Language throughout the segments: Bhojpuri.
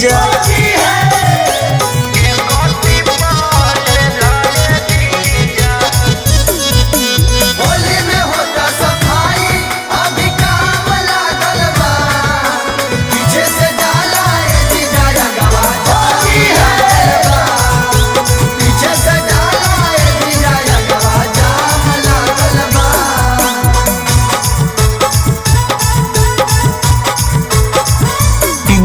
जीजा।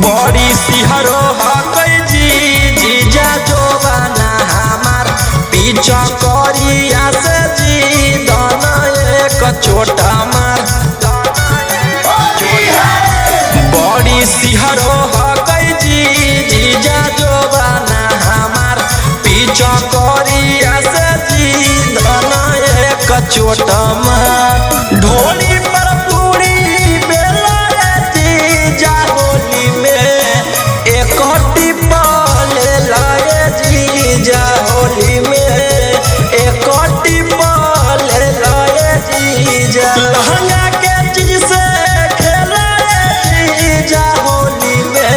बड़ी सिहरो हकई जीजा जोबाना हमार पीछा करिया से जी दाना एक छोटा मार। बड़ी सिहरो हकई जीजा जोबाना हमार पीछा करिया से जी दाना एक छोटा मार। ढोली पर पूरी बेला जीजा होली में एक टिप्पल लाए जीजा होली में एक टिप्पल लाए जीजा। लहंगा के चीज से खेलाए जीजा होली में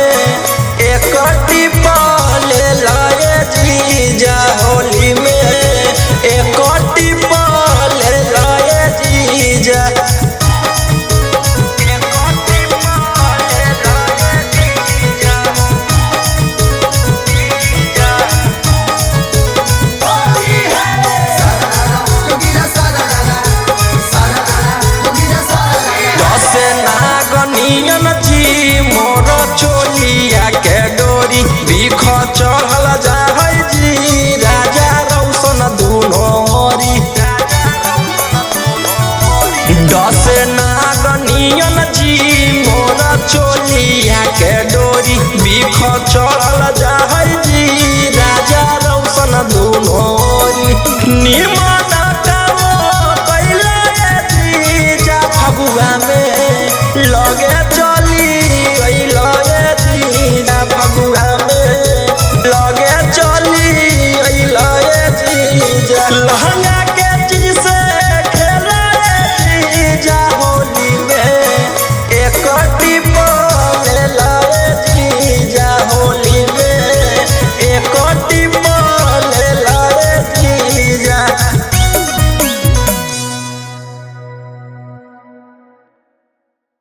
एक टिप्पल लाए जीजा होली में एक टिप्पल लाए जीजा। मोर चोलिया के डोरी बिख चढ़ल जाए जी राजा रौशन दुनोरी। दस नागनियन जी मोर चोलिया के डोरी बिख चढ़ल जाए जी राजा रौशन दुनोरी।